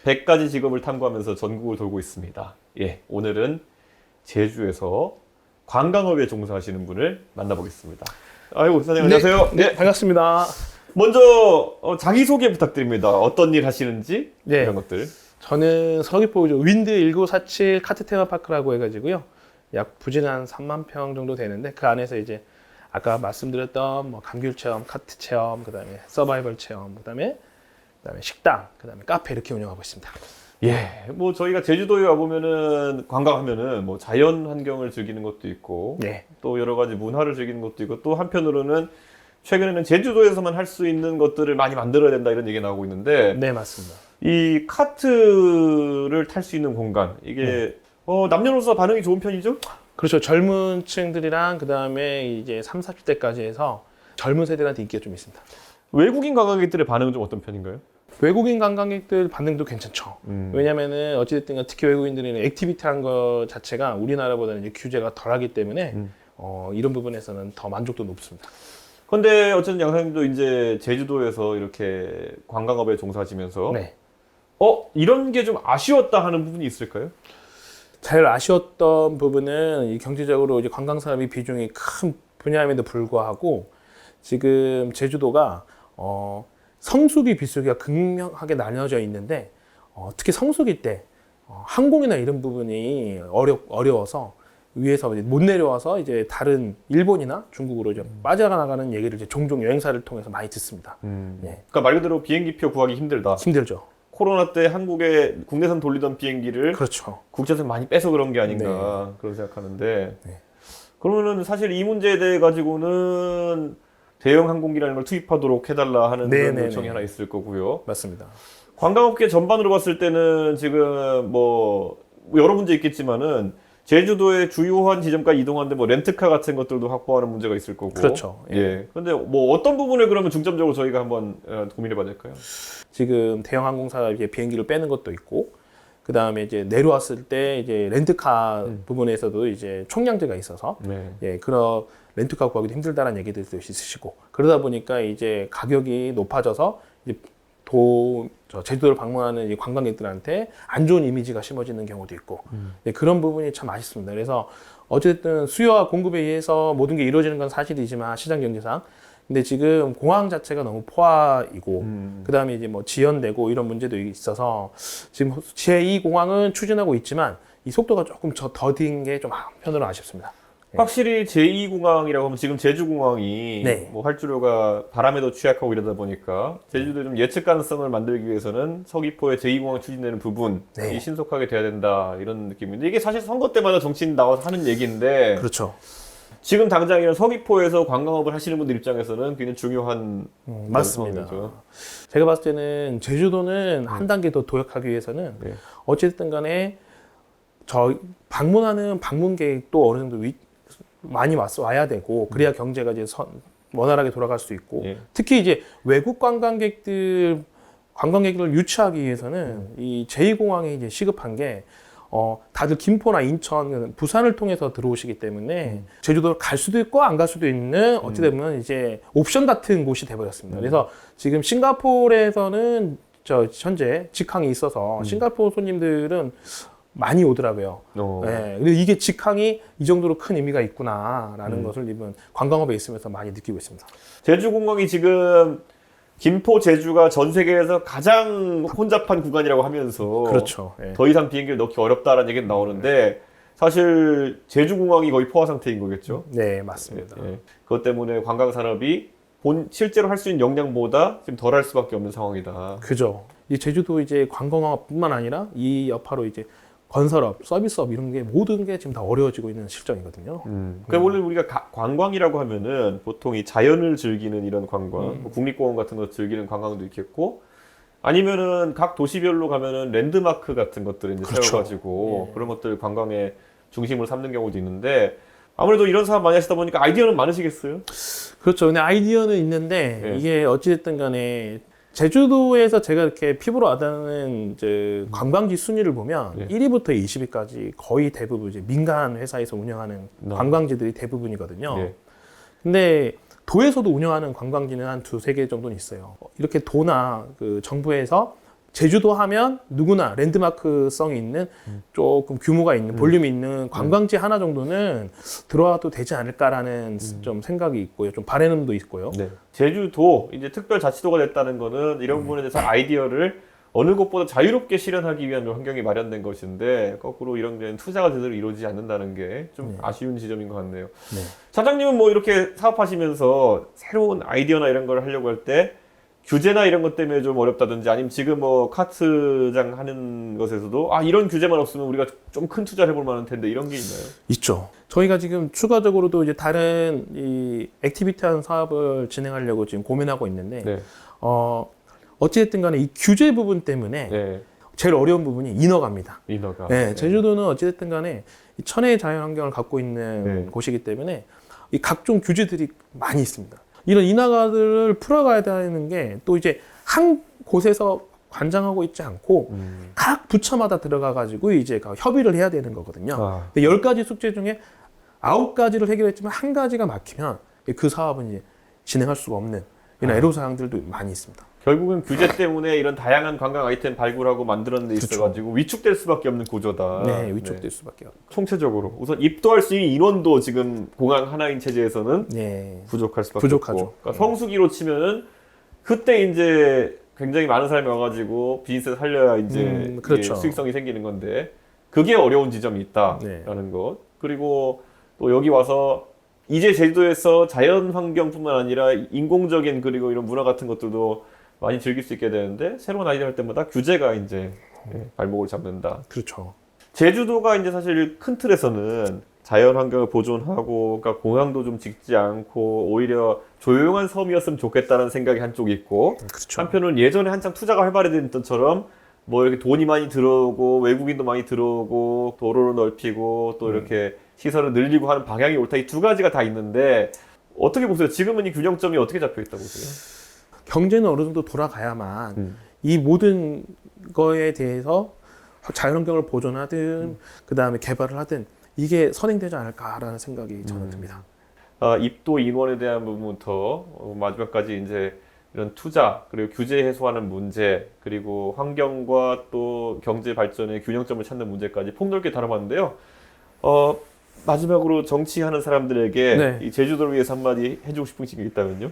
100가지 직업을 탐구하면서 전국을 돌고 있습니다. 예, 오늘은 제주에서 관광업에 종사하시는 분을 만나보겠습니다. 아이고, 사장님 안녕하세요. 네, 반갑습니다. 먼저 자기소개 부탁드립니다. 어떤 일 하시는지 네. 이런 것들. 저는 서귀포 윈드 1947 카트 테마파크라고 해가지고요. 약 부지는 한 3만 평 정도 되는데 그 안에서 이제 아까 말씀드렸던 뭐 감귤 체험, 카트 체험, 그다음에 서바이벌 체험, 그다음에 식당, 그다음에 카페 이렇게 운영하고 있습니다. 예, 뭐 저희가 제주도에 와보면은 관광하면은 뭐 자연 환경을 즐기는 것도 있고 네. 또 여러 가지 문화를 즐기는 것도 있고 또 한편으로는 최근에는 제주도에서만 할 수 있는 것들을 많이 만들어야 된다 이런 얘기가 나오고 있는데 네, 맞습니다. 이 카트를 탈 수 있는 공간 이게 남녀노소 반응이 좋은 편이죠? 그렇죠. 젊은 층들이랑 그다음에 이제 30, 40대까지 해서 젊은 세대한테 인기가 좀 있습니다. 외국인 관광객들의 반응은 좀 어떤 편인가요? 외국인 관광객들 반응도 괜찮죠. 왜냐면은 어찌됐든 특히 외국인들은 액티비티 한 거 자체가 우리나라보다는 이제 규제가 덜하기 때문에 이런 부분에서는 더 만족도 높습니다. 근데 어쨌든 양사님도 이제 제주도에서 이렇게 관광업에 종사하시면서 네. 이런 게 좀 아쉬웠다 하는 부분이 있을까요? 제일 아쉬웠던 부분은 이 경제적으로 이제 관광 산업이 비중이 큰 분야임에도 불구하고 지금 제주도가 성수기, 비수기가 극명하게 나뉘어져 있는데 특히 성수기 때 항공이나 이런 부분이 어려워서 위에서 못 내려와서 이제 다른 일본이나 중국으로 이제 빠져나가는 얘기를 이제 종종 여행사를 통해서 많이 듣습니다. 예. 그러니까 말 그대로 비행기표 구하기 힘들다. 힘들죠. 코로나 때 한국에 국내선 돌리던 비행기를 그렇죠. 국제선 많이 빼서 그런 게 아닌가 그런 생각하는데 그러면은 사실 이 문제에 대해 가지고는 대형 항공기라는 걸 투입하도록 해달라 하는 그런 요청이 하나 있을 거고요. 맞습니다. 관광업계 전반으로 봤을 때는 지금 뭐 여러 문제 있겠지만은 제주도의 주요한 지점까지 이동하는데 뭐 렌트카 같은 것들도 확보하는 문제가 있을 거고. 그렇죠. 예. 근데 뭐 어떤 부분을 그러면 중점적으로 저희가 한번 고민해봐야 될까요? 지금 대형 항공사 이제 비행기를 빼는 것도 있고, 그 다음에 이제 내려왔을 때 이제 렌트카 부분에서도 이제 총량제가 있어서 예, 그런 렌트카 구하기도 힘들다는 얘기들도 있으시고, 그러다 보니까 이제 가격이 높아져서 이제 제주도를 방문하는 이 관광객들한테 안 좋은 이미지가 심어지는 경우도 있고 네, 그런 부분이 참 아쉽습니다. 그래서 어쨌든 수요와 공급에 의해서 모든 게 이루어지는 건 사실이지만 시장 경제상 근데 지금 공항 자체가 너무 포화이고 그다음에 이제 뭐 지연되고 이런 문제도 있어서 지금 제2 공항은 추진하고 있지만 이 속도가 조금 더딘 게 좀 한편으로 아쉽습니다. 확실히 제2공항이라고 하면 지금 제주공항이 뭐 활주로가 바람에도 취약하고 이러다 보니까 제주도에 좀 예측 가능성을 만들기 위해서는 서귀포에 제2공항 추진되는 부분이 신속하게 돼야 된다 이런 느낌인데 이게 사실 선거 때마다 정치인 나와서 하는 얘기인데 그렇죠. 지금 당장 이런 서귀포에서 관광업을 하시는 분들 입장에서는 굉장히 중요한 맞습니다. 상황이죠. 제가 봤을 때는 제주도는 한 단계 더 도약하기 위해서는 어쨌든 간에 저 방문하는 방문객도 어느 정도 많이 와야 되고 그래야 경제가 이제 원활하게 돌아갈 수 있고 특히 이제 외국 관광객들을 유치하기 위해서는 이 제2공항이 이제 시급한 게 다들 김포나 인천, 부산을 통해서 들어오시기 때문에 제주도를 갈 수도 있고 안 갈 수도 있는 어찌 보면 이제 옵션 같은 곳이 돼버렸습니다. 그래서 지금 싱가포르에서는 현재 직항이 있어서 싱가포르 손님들은 많이 오더라고요. 네, 근데 이게 직항이 이 정도로 큰 의미가 있구나라는 것을 이번 관광업에 있으면서 많이 느끼고 있습니다. 제주공항이 지금 김포, 제주가 전 세계에서 가장 혼잡한 구간이라고 하면서 그렇죠. 더 이상 비행기를 넣기 어렵다라는 얘기는 나오는데 사실 제주공항이 거의 포화 상태인 거겠죠? 네, 맞습니다. 그것 때문에 관광산업이 실제로 할 수 있는 역량보다 지금 덜 할 수밖에 없는 상황이다. 그죠. 이 제주도 이제 관광업뿐만 아니라 이 여파로 이제 건설업, 서비스업 이런 게 모든 게 지금 다 어려워지고 있는 실정이거든요. 그러니까 원래 우리가 관광이라고 하면은 보통 이 자연을 즐기는 이런 관광, 뭐 국립공원 같은 거 즐기는 관광도 있겠고, 아니면은 각 도시별로 가면은 랜드마크 같은 것들을 이제 세워가지고 그런 것들 관광의 중심으로 삼는 경우도 있는데 아무래도 이런 사업 많이 하시다 보니까 아이디어는 많으시겠어요? 그렇죠. 근데 아이디어는 있는데 이게 어찌됐든 간에 제주도에서 제가 이렇게 피부로 와닿는 이제 관광지 순위를 보면 1위부터 20위까지 거의 대부분 이제 민간 회사에서 운영하는 관광지들이 대부분이거든요. 근데 도에서도 운영하는 관광지는 한 두세 개 정도는 있어요. 이렇게 도나 그 정부에서 제주도 하면 누구나 랜드마크성이 있는 조금 규모가 있는 볼륨이 있는 관광지 하나 정도는 들어와도 되지 않을까라는 좀 생각이 있고요. 좀 바람도 있고요. 네. 제주도 이제 특별자치도가 됐다는 거는 이런 부분에 대해서 아이디어를 어느 곳보다 자유롭게 실현하기 위한 환경이 마련된 것인데 거꾸로 이런 데는 투자가 제대로 이루어지지 않는다는 게 좀 아쉬운 지점인 것 같네요. 네. 차장님은 뭐 이렇게 사업하시면서 새로운 아이디어나 이런 걸 하려고 할 때 규제나 이런 것 때문에 좀 어렵다든지 아니면 지금 뭐 카트장 하는 것에서도 이런 규제만 없으면 우리가 좀 큰 투자를 해볼 만한 텐데 이런 게 있나요? 있죠. 저희가 지금 추가적으로도 이제 다른 이 액티비티한 사업을 진행하려고 지금 고민하고 있는데 네. 어찌됐든 간에 이 규제 부분 때문에 네. 제일 어려운 부분이 인허가입니다. 인허가. 네, 제주도는 어찌됐든 간에 이 천혜의 자연환경을 갖고 있는 네. 곳이기 때문에 이 각종 규제들이 많이 있습니다. 이런 인허가들을 풀어가야 되는 게 또 이제 한 곳에서 관장하고 있지 않고 각 부처마다 들어가가지고 이제 협의를 해야 되는 거거든요. 근데 10가지 숙제 중에 9가지를 해결했지만 한 가지가 막히면 그 사업은 이제 진행할 수가 없는 이런 애로사항들도 많이 있습니다. 결국은 규제 때문에 이런 다양한 관광 아이템 발굴하고 만드는 데 있어가지고 위축될 수밖에 없는 구조다. 네, 위축될 수밖에 없고. 총체적으로 우선 입도할 수 있는 인원도 지금 공항 하나인 체제에서는 네. 부족할 수밖에 부족하죠. 없고. 그러니까 성수기로 치면은 그때 이제 굉장히 많은 사람이 와가지고 비즈니스를 살려야 이제 그렇죠. 이게 수익성이 생기는 건데 그게 어려운 지점이 있다라는 것. 그리고 또 여기 와서 이제 제주도에서 자연 환경뿐만 아니라 인공적인 그리고 이런 문화 같은 것들도 많이 즐길 수 있게 되는데 새로운 아이디어 할 때마다 규제가 이제 발목을 잡는다. 그렇죠. 제주도가 이제 사실 큰 틀에서는 자연 환경을 보존하고 그러니까 공항도 좀 짓지 않고 오히려 조용한 섬이었으면 좋겠다는 생각이 한쪽이 있고 그렇죠. 한편은 예전에 한창 투자가 활발해졌던 것처럼 뭐 이렇게 돈이 많이 들어오고 외국인도 많이 들어오고 도로를 넓히고 또 이렇게 시설을 늘리고 하는 방향이 옳다. 이 두 가지가 다 있는데 어떻게 보세요? 지금은 이 균형점이 어떻게 잡혀 있다고 보세요? 경제는 어느 정도 돌아가야만 이 모든 거에 대해서 자연환경을 보존하든 그 다음에 개발을 하든 이게 선행되지 않을까라는 생각이 저는 듭니다. 입도 인원에 대한 부분부터 마지막까지 이제 이런 투자 그리고 규제 해소하는 문제 그리고 환경과 또 경제 발전의 균형점을 찾는 문제까지 폭넓게 다뤄봤는데요. 마지막으로 정치하는 사람들에게 네. 이 제주도를 위해서 한마디 해주고 싶은 게 있다면요?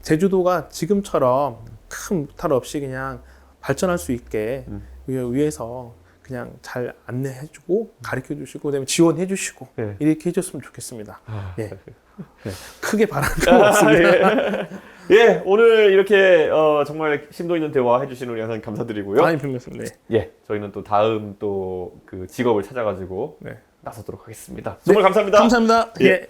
제주도가 지금처럼 큰 무탈 없이 그냥 발전할 수 있게 위해서 그냥 잘 안내해주고 가르쳐주시고 그다음에 지원해주시고 네. 이렇게 해줬으면 좋겠습니다. 예. 네. 크게 바라는 건 없습니다. 예, 오늘 이렇게 정말 심도 있는 대화 해주신 우리 항상 감사드리고요. 아니 별말씀. 네. 예, 저희는 또 다음 또 그 직업을 찾아가지고 네. 나서도록 하겠습니다. 정말 감사합니다. 감사합니다. 예. 예.